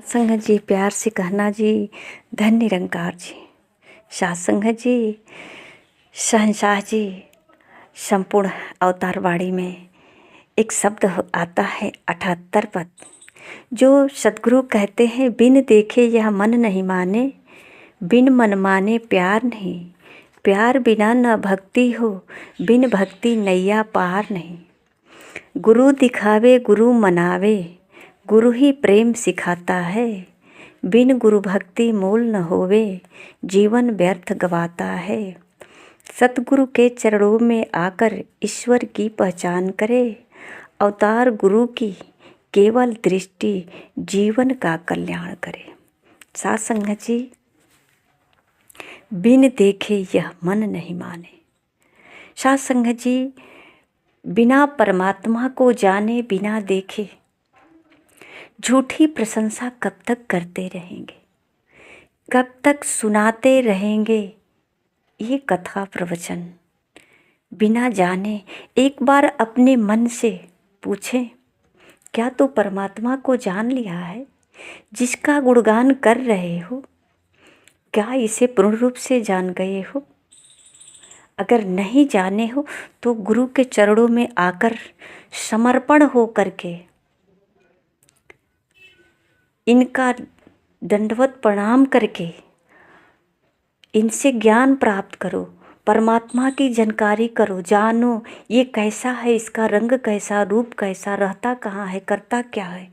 संगत जी, प्यार से कहना जी, धन निरंकार जी। सात संगत जी, शहंशाह जी, संपूर्ण अवतार वाणी में एक शब्द आता है 78 पद, जो सतगुरु कहते हैं, बिन देखे यह मन नहीं माने, बिन मन माने प्यार नहीं, प्यार बिना न भक्ति हो, बिन भक्ति नैया पार नहीं। गुरु दिखावे गुरु मनावे, गुरु ही प्रेम सिखाता है, बिन गुरु भक्ति मूल न होवे, जीवन व्यर्थ गवाता है। सतगुरु के चरणों में आकर ईश्वर की पहचान करे, अवतार गुरु की केवल दृष्टि जीवन का कल्याण करे। साथ संगत जी, बिन देखे यह मन नहीं माने। साथ संगत जी, बिना परमात्मा को जाने बिना देखे झूठी प्रशंसा कब तक करते रहेंगे, कब तक सुनाते रहेंगे ये कथा प्रवचन। बिना जाने एक बार अपने मन से पूछें, क्या तो परमात्मा को जान लिया है? जिसका गुणगान कर रहे हो, क्या इसे पूर्ण रूप से जान गए हो? अगर नहीं जाने हो तो गुरु के चरणों में आकर समर्पण हो करके इनका दंडवत प्रणाम करके इनसे ज्ञान प्राप्त करो, परमात्मा की जानकारी करो, जानो ये कैसा है, इसका रंग कैसा, रूप कैसा, रहता कहाँ है, करता क्या है,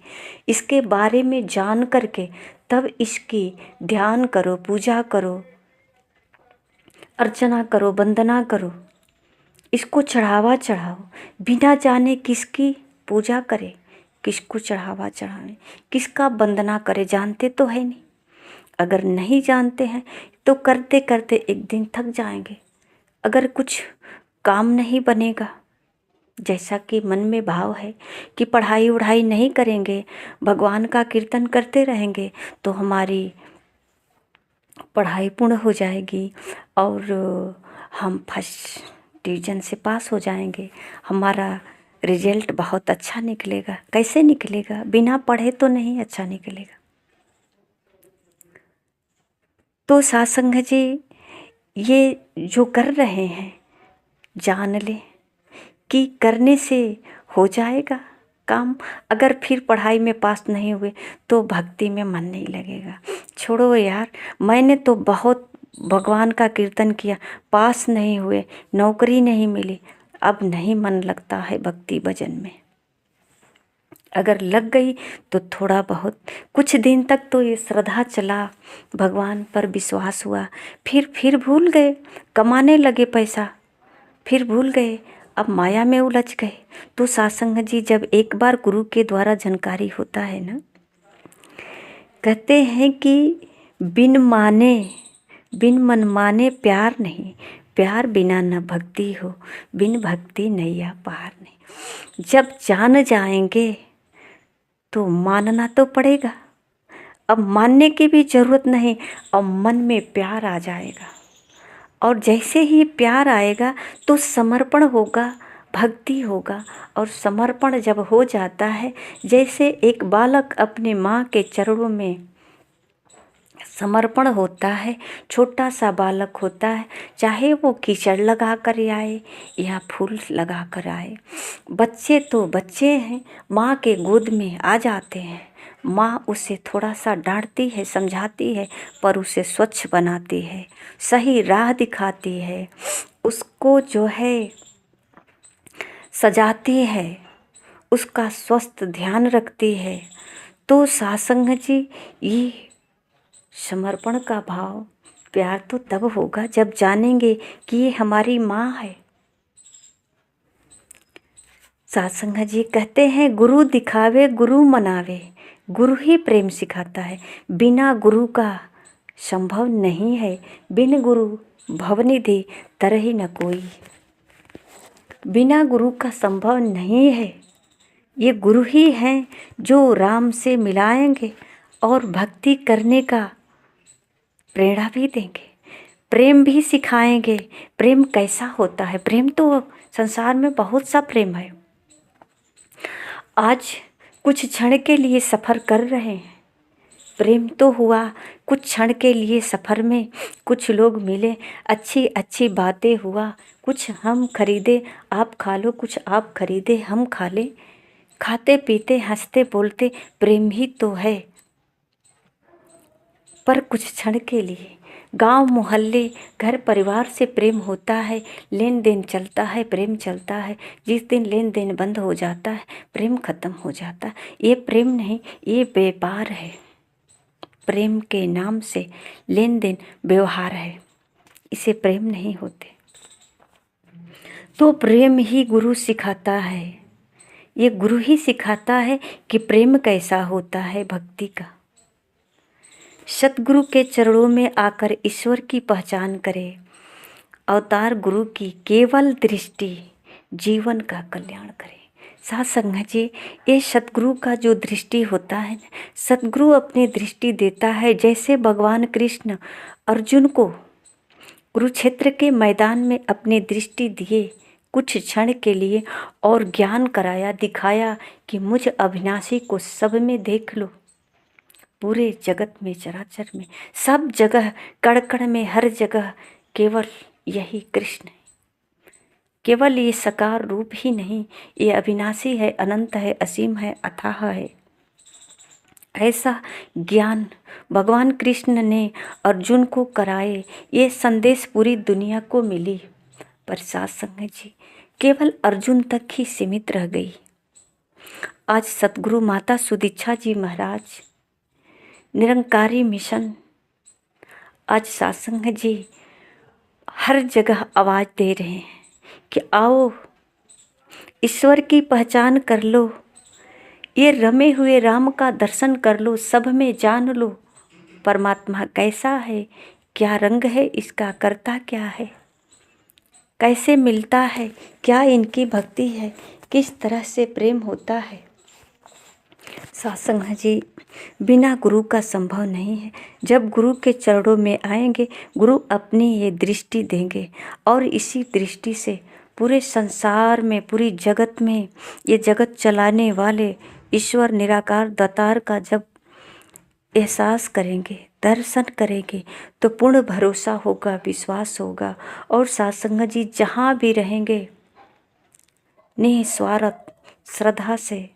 इसके बारे में जान करके तब इसकी ध्यान करो, पूजा करो, अर्चना करो, वंदना करो, इसको चढ़ावा चढ़ाओ। बिना जाने किसकी पूजा करे, किसको चढ़ावा चढ़ाए, किसका वंदना करे, जानते तो है नहीं। अगर नहीं जानते हैं तो करते करते एक दिन थक जाएंगे। अगर कुछ काम नहीं बनेगा, जैसा कि मन में भाव है कि पढ़ाई वढ़ाई नहीं करेंगे, भगवान का कीर्तन करते रहेंगे, तो हमारी पढ़ाई पूर्ण हो जाएगी और हम फर्स्ट डिवीज़न से पास हो जाएंगे, हमारा रिजल्ट बहुत अच्छा निकलेगा। कैसे निकलेगा? बिना पढ़े तो नहीं अच्छा निकलेगा। तो सत्संग जी, ये जो कर रहे हैं जान ले कि करने से हो जाएगा काम। अगर फिर पढ़ाई में पास नहीं हुए तो भक्ति में मन नहीं लगेगा। छोड़ो यार, मैंने तो बहुत भगवान का कीर्तन किया, पास नहीं हुए, नौकरी नहीं मिली, अब नहीं मन लगता है भक्ति भजन में। अगर लग गई तो थोड़ा बहुत कुछ दिन तक तो ये श्रद्धा चला, भगवान पर विश्वास हुआ, फिर भूल गए, कमाने लगे पैसा, फिर भूल गए, अब माया में उलझ गए। तो सत्संग जी, जब एक बार गुरु के द्वारा जानकारी होता है ना, कहते हैं कि बिन मन माने प्यार नहीं, प्यार बिना न भक्ति हो, बिन भक्ति नैया पार नहीं। जब जान जाएंगे तो मानना तो पड़ेगा। अब मानने की भी ज़रूरत नहीं, अब मन में प्यार आ जाएगा, और जैसे ही प्यार आएगा तो समर्पण होगा, भक्ति होगा। और समर्पण जब हो जाता है, जैसे एक बालक अपने माँ के चरणों में समर्पण होता है, छोटा सा बालक होता है, चाहे वो कीचड़ लगा कर आए या फूल लगा कर आए, बच्चे तो बच्चे हैं, माँ के गोद में आ जाते हैं। माँ उसे थोड़ा सा डांटती है, समझाती है, पर उसे स्वच्छ बनाती है, सही राह दिखाती है, उसको जो है सजाती है, उसका स्वस्थ ध्यान रखती है। तो सत्संग जी, ये समर्पण का भाव, प्यार तो तब होगा जब जानेंगे कि ये हमारी माँ है। सत्संग जी कहते हैं, गुरु दिखावे गुरु मनावे, गुरु ही प्रेम सिखाता है। बिना गुरु का संभव नहीं है, बिन गुरु भवनिधि तरहि न कोई। बिना गुरु का संभव नहीं है। ये गुरु ही हैं जो राम से मिलाएंगे और भक्ति करने का प्रेरणा भी देंगे, प्रेम भी सिखाएंगे। प्रेम कैसा होता है? प्रेम तो संसार में बहुत सा प्रेम है। आज कुछ क्षण के लिए सफ़र कर रहे हैं, प्रेम तो हुआ कुछ क्षण के लिए सफ़र में, कुछ लोग मिले, अच्छी अच्छी बातें हुआ, कुछ हम खरीदे आप खा लो, कुछ आप खरीदे हम खा ले, खाते पीते हंसते बोलते प्रेम ही तो है। पर कुछ क्षण के लिए गांव मोहल्ले घर परिवार से प्रेम होता है, लेन देन चलता है, प्रेम चलता है। जिस दिन लेन देन बंद हो जाता है प्रेम खत्म हो जाता है। ये प्रेम नहीं, ये व्यापार है। प्रेम के नाम से लेन देन व्यवहार है, इसे प्रेम नहीं होते। तो प्रेम ही गुरु सिखाता है, ये गुरु ही सिखाता है कि प्रेम कैसा होता है भक्ति का। सतगुरु के चरणों में आकर ईश्वर की पहचान करे। अवतार गुरु की केवल दृष्टि जीवन का कल्याण करे। साथ संगत जी, ये सतगुरु का जो दृष्टि होता है, सतगुरु अपनी दृष्टि देता है। जैसे भगवान कृष्ण अर्जुन को कुरुक्षेत्र के मैदान में अपनी दृष्टि दिए कुछ क्षण के लिए और ज्ञान कराया, दिखाया कि मुझ अविनाशी को सब में देख लो। पूरे जगत में, चराचर में, सब जगह, कण कण में, हर जगह केवल यही कृष्ण है। केवल ये साकार रूप ही नहीं, ये अविनाशी है, अनंत है, असीम है, अथाह है। ऐसा ज्ञान भगवान कृष्ण ने अर्जुन को कराए। ये संदेश पूरी दुनिया को मिली, पर साथ संगत जी केवल अर्जुन तक ही सीमित रह गई। आज सतगुरु माता सुदीक्षा जी महाराज निरंकारी मिशन, आज सत्संग जी हर जगह आवाज़ दे रहे हैं कि आओ ईश्वर की पहचान कर लो, ये रमे हुए राम का दर्शन कर लो, सब में जान लो परमात्मा कैसा है, क्या रंग है इसका, करता क्या है, कैसे मिलता है, क्या इनकी भक्ति है, किस तरह से प्रेम होता है। सत्संग जी बिना गुरु का संभव नहीं है। जब गुरु के चरणों में आएंगे, गुरु अपनी ये दृष्टि देंगे और इसी दृष्टि से पूरे संसार में, पूरी जगत में, ये जगत चलाने वाले ईश्वर निराकार दातार का जब एहसास करेंगे, दर्शन करेंगे, तो पूर्ण भरोसा होगा, विश्वास होगा। और सत्संग जी जहाँ भी रहेंगे निस्वार्थ श्रद्धा से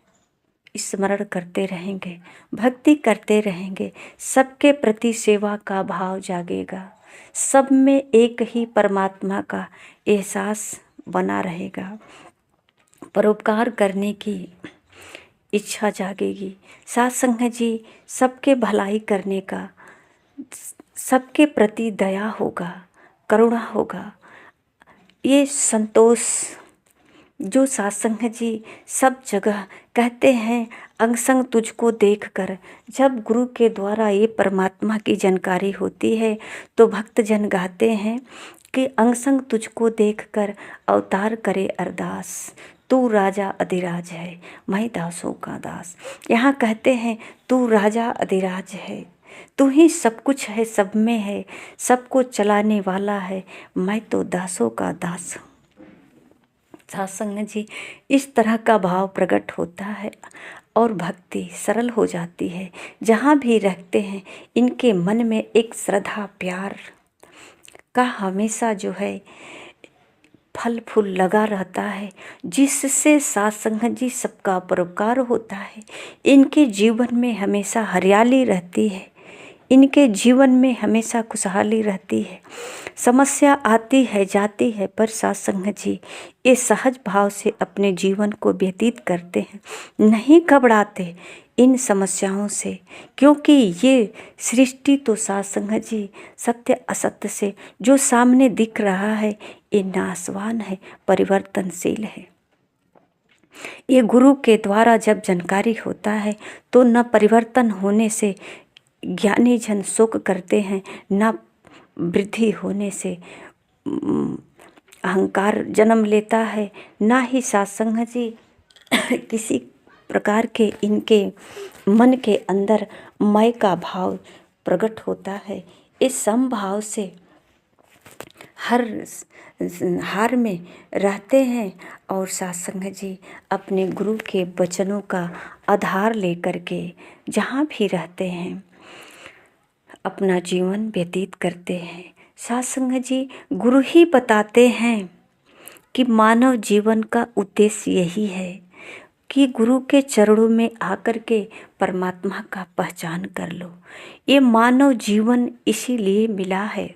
स्मरण करते रहेंगे, भक्ति करते रहेंगे, सबके प्रति सेवा का भाव जागेगा, सब में एक ही परमात्मा का एहसास बना रहेगा, परोपकार करने की इच्छा जागेगी। सत्संग जी सबके भलाई करने का, सबके प्रति दया होगा, करुणा होगा। ये संतोष जो सत्संग जी सब जगह कहते हैं, अंग संग तुझको देखकर, जब गुरु के द्वारा ये परमात्मा की जानकारी होती है तो भक्त जन गाते हैं कि अंग संग तुझको देखकर अवतार करे अरदास, तू राजा अधिराज है, मैं दासों का दास। यहाँ कहते हैं तू राजा अधिराज है, तू ही सब कुछ है, सब में है, सबको चलाने वाला है, मैं तो दासों का दास हूँ। सत्संग जी इस तरह का भाव प्रकट होता है और भक्ति सरल हो जाती है। जहाँ भी रहते हैं इनके मन में एक श्रद्धा प्यार का हमेशा जो है फल फूल लगा रहता है, जिससे सत्संग जी सबका परोपकार होता है। इनके जीवन में हमेशा हरियाली रहती है, इनके जीवन में हमेशा खुशहाली रहती है। समस्या आती है जाती है, पर सत्संग जी ये सहज भाव से अपने जीवन को व्यतीत करते हैं, नहीं घबराते इन समस्याओं से, क्योंकि ये सृष्टि तो सत्संग जी सत्य असत्य से जो सामने दिख रहा है ये नाशवान है, परिवर्तनशील है। ये गुरु के द्वारा जब जानकारी होता है तो न परिवर्तन होने से ज्ञानी जन शोक करते हैं, न वृद्धि होने से अहंकार जन्म लेता है, ना ही सत्संग जी किसी प्रकार के इनके मन के अंदर मैं का भाव प्रकट होता है। इस समभाव से हर हार में रहते हैं और सत्संग जी अपने गुरु के वचनों का आधार लेकर के जहाँ भी रहते हैं अपना जीवन व्यतीत करते हैं। साथ संगत जी, गुरु ही बताते हैं कि मानव जीवन का उद्देश्य यही है कि गुरु के चरणों में आकर के परमात्मा का पहचान कर लो। ये मानव जीवन इसीलिए मिला है,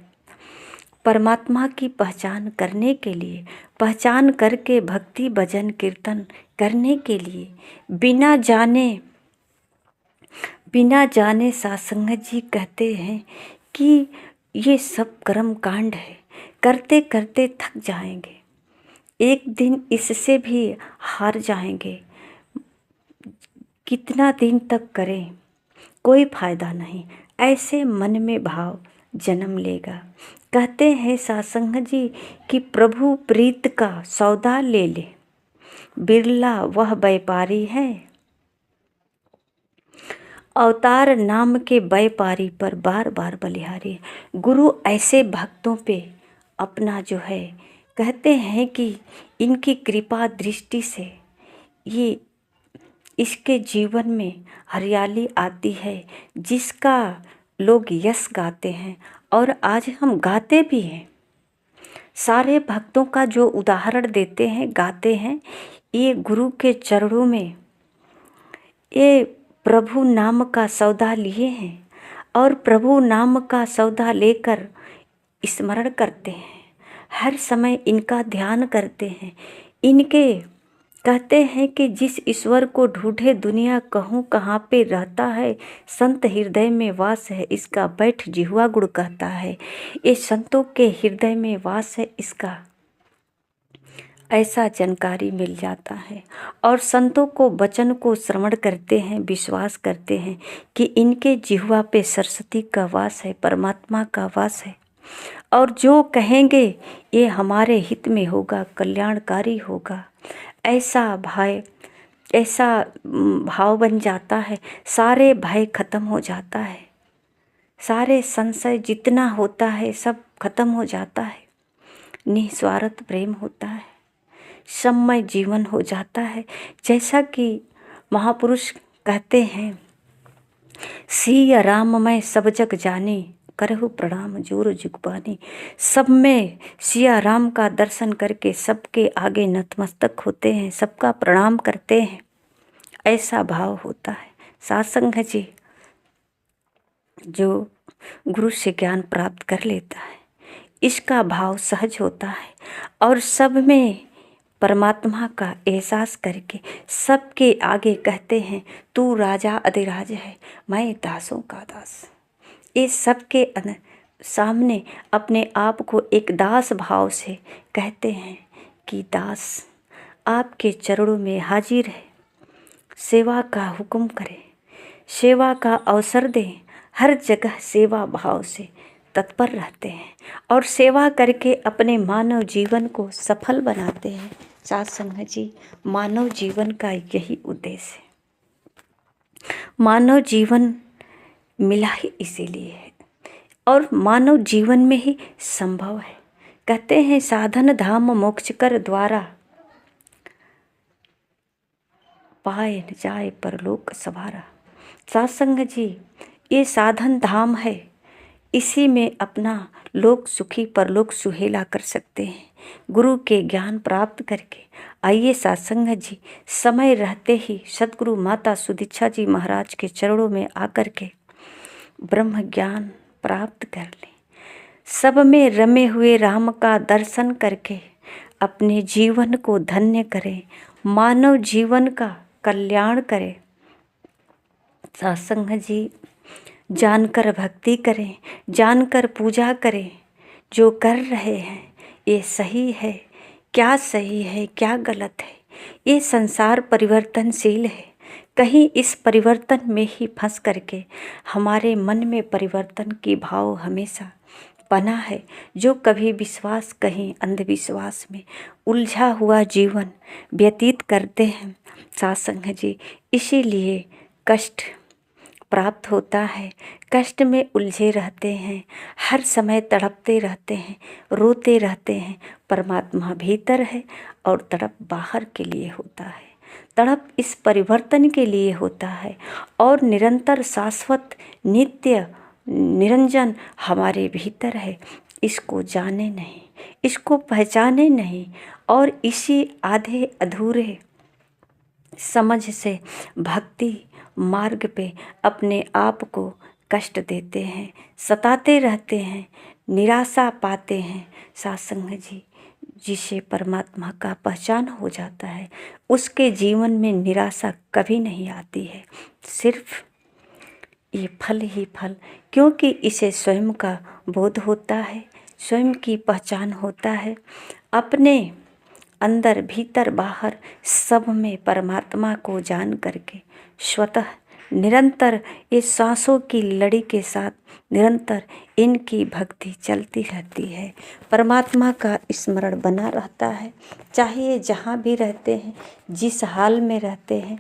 परमात्मा की पहचान करने के लिए, पहचान करके भक्ति भजन कीर्तन करने के लिए। बिना जाने सत्संग जी कहते हैं कि ये सब कर्म कांड है, करते करते थक जाएंगे, एक दिन इससे भी हार जाएंगे। कितना दिन तक करें, कोई फायदा नहीं, ऐसे मन में भाव जन्म लेगा। कहते हैं सत्संग जी कि प्रभु प्रीत का सौदा ले ले, बिरला वह व्यापारी है, अवतार नाम के व्यापारी पर बार बार बलिहारी। गुरु ऐसे भक्तों पे अपना जो है, कहते हैं कि इनकी कृपा दृष्टि से ये इसके जीवन में हरियाली आती है, जिसका लोग यश गाते हैं और आज हम गाते भी हैं। सारे भक्तों का जो उदाहरण देते हैं, गाते हैं, ये गुरु के चरणों में ये प्रभु नाम का सौदा लिए हैं और प्रभु नाम का सौदा लेकर स्मरण करते हैं, हर समय इनका ध्यान करते हैं। इनके कहते हैं कि जिस ईश्वर को ढूंढे दुनिया कहूँ कहाँ पे रहता है, संत हृदय में वास है इसका, बैठ जिह्वा गुड़ कहता है। ये संतों के हृदय में वास है इसका, ऐसा जानकारी मिल जाता है। और संतों को वचन को श्रवण करते हैं, विश्वास करते हैं कि इनके जिह्वा पे सरस्वती का वास है, परमात्मा का वास है, और जो कहेंगे ये हमारे हित में होगा, कल्याणकारी होगा। ऐसा भाव बन जाता है, सारे भय खत्म हो जाता है, सारे संशय जितना होता है सब खत्म हो जाता है, निस्वार्थ प्रेम होता है, सम्मय जीवन हो जाता है। जैसा कि महापुरुष कहते हैं, सिया राम मैं सब जग जानी, करहु प्रणाम जोर जुगबानी। सब में सिया राम का दर्शन करके सबके आगे नतमस्तक होते हैं, सबका प्रणाम करते हैं, ऐसा भाव होता है। सत्संग जी जो गुरु से ज्ञान प्राप्त कर लेता है, इसका भाव सहज होता है और सब में परमात्मा का एहसास करके सबके आगे कहते हैं, तू राजा अधिराज है, मैं दासों का दास। इस सबके सामने अपने आप को एक दास भाव से कहते हैं कि दास आपके चरणों में हाजिर है, सेवा का हुक्म करें, सेवा का अवसर दें। हर जगह सेवा भाव से तत्पर रहते हैं और सेवा करके अपने मानव जीवन को सफल बनाते हैं। सत्संग जी, मानव जीवन का यही उद्देश्य है। मानव जीवन मिला ही इसीलिए है और मानव जीवन में ही संभव है। कहते हैं साधन धाम मोक्ष कर द्वारा, पाए न जाए परलोक सवारा। सत्संग जी, ये साधन धाम है, इसी में अपना लोक सुखी परलोक सुहेला कर सकते हैं गुरु के ज्ञान प्राप्त करके। आइए सत्संग जी, समय रहते ही सदगुरु माता सुदीक्षा जी महाराज के चरणों में आकर के ब्रह्म ज्ञान प्राप्त कर लें। सब में रमे हुए राम का दर्शन करके अपने जीवन को धन्य करें, मानव जीवन का कल्याण करें। सत्संग जी, जानकर भक्ति करें, जानकर पूजा करें। जो कर रहे हैं ये सही है, क्या सही है क्या गलत है, ये संसार परिवर्तनशील है। कहीं इस परिवर्तन में ही फंस करके हमारे मन में परिवर्तन की भाव हमेशा बना है। जो कभी विश्वास, कहीं अंधविश्वास में उलझा हुआ जीवन व्यतीत करते हैं सत्संग जी, इसीलिए कष्ट प्राप्त होता है। कष्ट में उलझे रहते हैं, हर समय तड़पते रहते हैं, रोते रहते हैं। परमात्मा भीतर है और तड़प बाहर के लिए होता है। तड़प इस परिवर्तन के लिए होता है और निरंतर शाश्वत नित्य निरंजन हमारे भीतर है, इसको जाने नहीं, इसको पहचाने नहीं, और इसी आधे अधूरे समझ से भक्ति मार्ग पे अपने आप को कष्ट देते हैं, सताते रहते हैं, निराशा पाते हैं। सत्संग जी, जिसे परमात्मा का पहचान हो जाता है, उसके जीवन में निराशा कभी नहीं आती है, सिर्फ ये फल ही फल, क्योंकि इसे स्वयं का बोध होता है, स्वयं की पहचान होता है, अपने अंदर भीतर बाहर सब में परमात्मा को जान करके स्वतः निरंतर ये सांसों की लड़ी के साथ निरंतर इनकी भक्ति चलती रहती है। परमात्मा का स्मरण बना रहता है, चाहे ये जहाँ भी रहते हैं, जिस हाल में रहते हैं,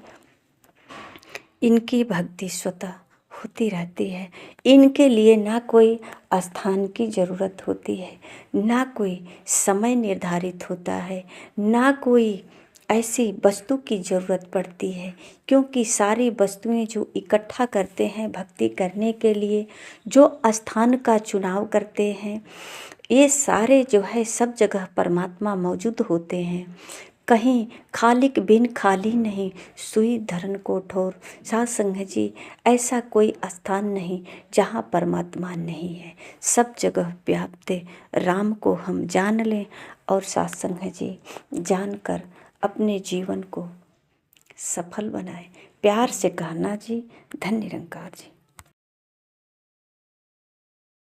इनकी भक्ति स्वतः होती रहती है। इनके लिए ना कोई स्थान की ज़रूरत होती है, ना कोई समय निर्धारित होता है, ना कोई ऐसी वस्तु की ज़रूरत पड़ती है, क्योंकि सारी वस्तुएं जो इकट्ठा करते हैं भक्ति करने के लिए, जो स्थान का चुनाव करते हैं, ये सारे जो है सब जगह परमात्मा मौजूद होते हैं। कहीं खालिक बिन खाली नहीं, सुई धरन को ठोर। सत्संग जी, ऐसा कोई स्थान नहीं जहाँ परमात्मा नहीं है, सब जगह व्याप्त राम को हम जान लें और सत्संग जी जानकर अपने जीवन को सफल बनाएं। प्यार से कहना जी, धन्य निरंकार जी।